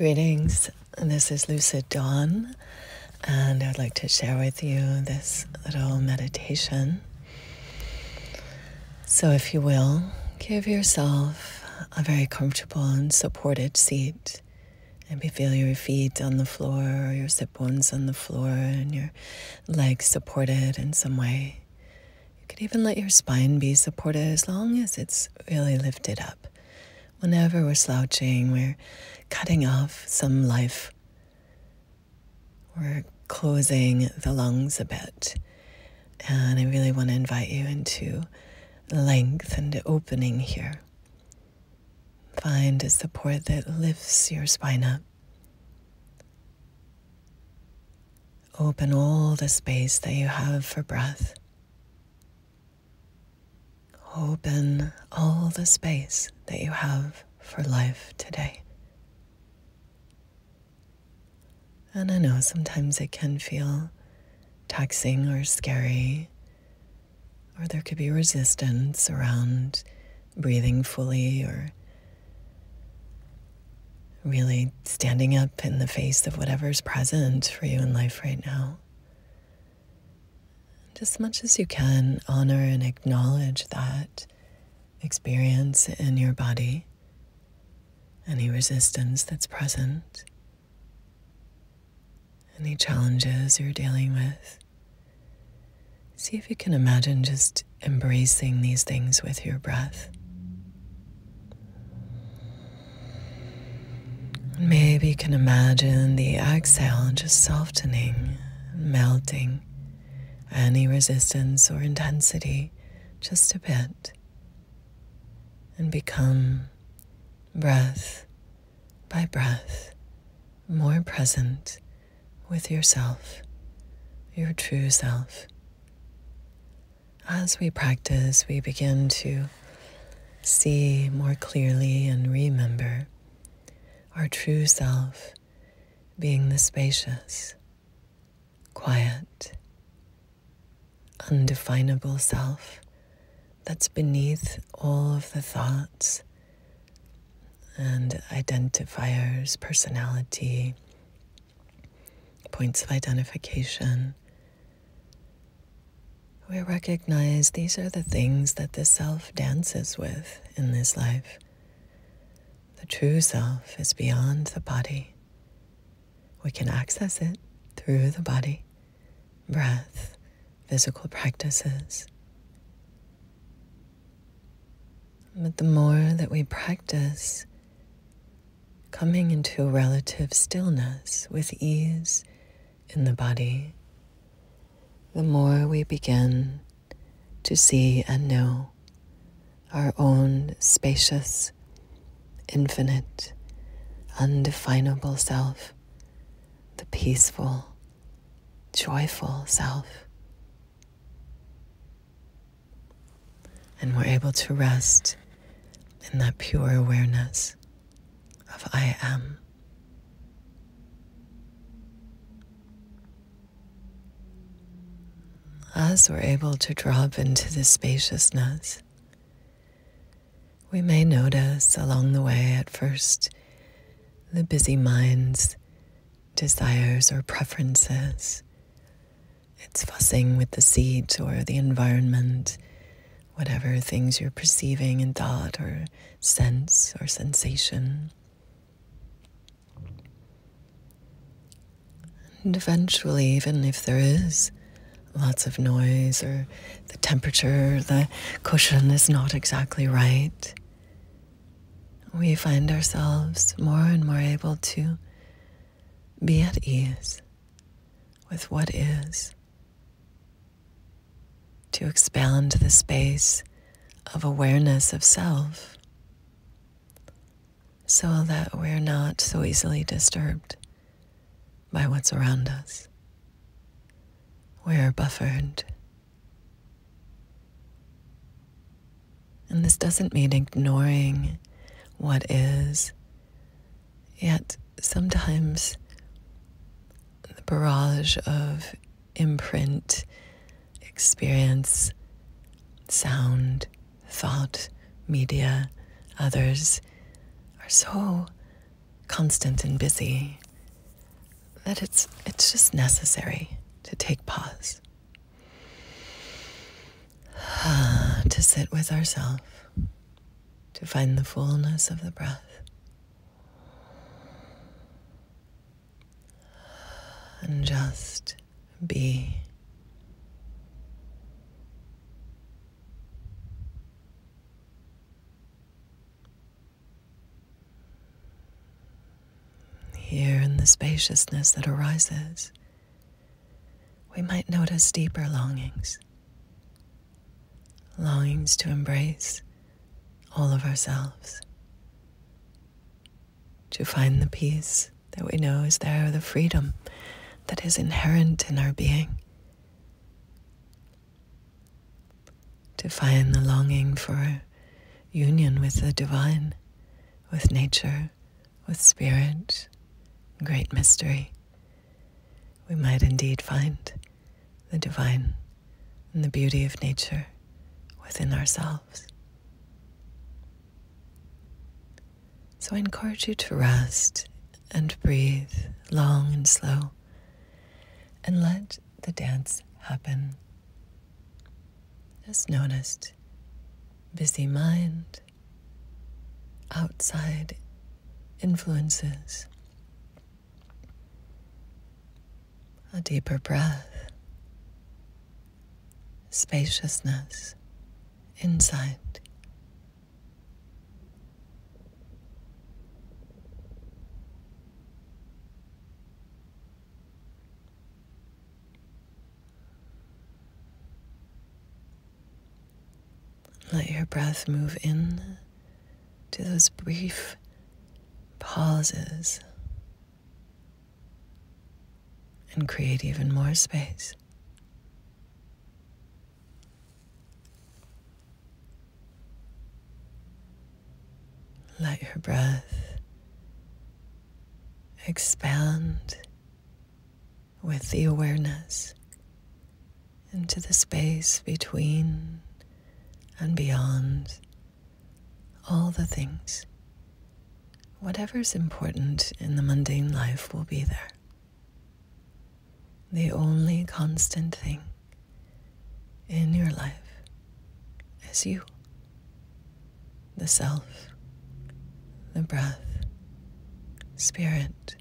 Greetings, this is Lucid Dawn, and I'd like to share with you this little meditation. So if you will, give yourself a very comfortable and supported seat. Maybe feel your feet on the floor or your sit bones on the floor and your legs supported in some way. You could even let your spine be supported as long as it's really lifted up. Whenever we're slouching, we're cutting off some life. We're closing the lungs a bit. And I really want to invite you into length and opening here. Find a support that lifts your spine up. Open all the space that you have for breath. Open all the space that you have for life today. And I know sometimes it can feel taxing or scary, or there could be resistance around breathing fully or really standing up in the face of whatever's present for you in life right now. Just as much as you can, honor and acknowledge that experience in your body, any resistance that's present, any challenges you're dealing with. See if you can imagine just embracing these things with your breath. Maybe you can imagine the exhale just softening, melting any resistance or intensity just a bit, and become breath by breath more present with yourself, your true self. As we practice, we begin to see more clearly and remember our true self being the spacious, quiet, undefinable self that's beneath all of the thoughts and identifiers, personality, points of identification. We recognize these are the things that the self dances with in this life. The true self is beyond the body. We can access it through the body, breath, physical practices. But the more that we practice coming into a relative stillness with ease in the body, the more we begin to see and know our own spacious, infinite, undefinable self, the peaceful, joyful self. And we're able to rest in that pure awareness of I am. As we're able to drop into this spaciousness, we may notice along the way at first the busy mind's desires or preferences. It's fussing with the seat or the environment, whatever things you're perceiving in thought or sense or sensation. And eventually, even if there is lots of noise or the temperature, the cushion is not exactly right, we find ourselves more and more able to be at ease with what is, to expand the space of awareness of self so that we're not so easily disturbed by what's around us. We're buffered. And this doesn't mean ignoring what is, yet sometimes the barrage of imprint, experience, sound, thought, media, others are so constant and busy that it's just necessary to take pause, to sit with ourselves, to find the fullness of the breath, and just be. Here in the spaciousness that arises, we might notice deeper longings to embrace all of ourselves, to find the peace that we know is there, the freedom that is inherent in our being, to find the longing for union with the divine, with nature, with spirit, great mystery. We might indeed find the divine and the beauty of nature within ourselves. So I encourage you to rest and breathe long and slow and let the dance happen. Just notice busy mind, outside influences, a deeper breath, spaciousness inside. Let your breath move in to those brief pauses and create even more space. Let your breath expand with the awareness into the space between and beyond all the things. Whatever's important in the mundane life will be there. The only constant thing in your life is you, the self, the breath, spirit.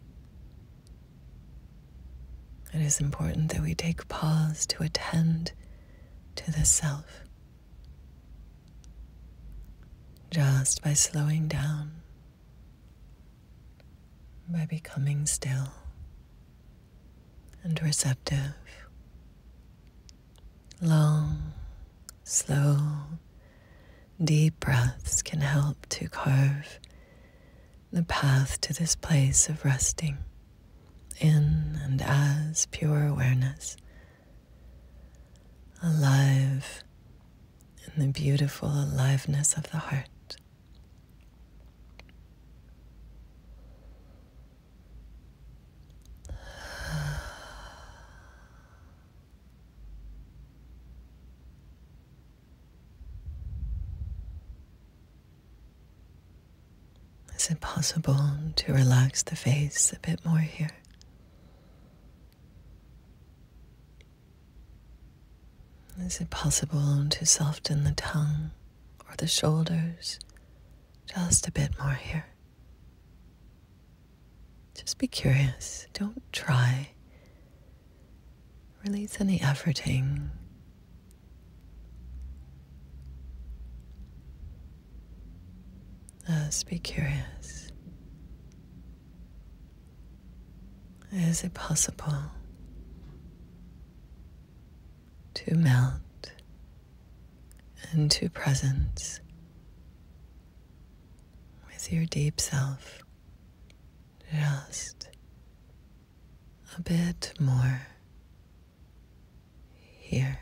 It is important that we take pause to attend to the self. Just by slowing down, by becoming still and receptive. Long, slow, deep breaths can help to carve the path to this place of resting in and as pure awareness, alive in the beautiful aliveness of the heart. Is it possible to relax the face a bit more here? Is it possible to soften the tongue or the shoulders just a bit more here? Just be curious. Don't try. Release any efforting. Just be curious. Is it possible to melt into presence with your deep self just a bit more here?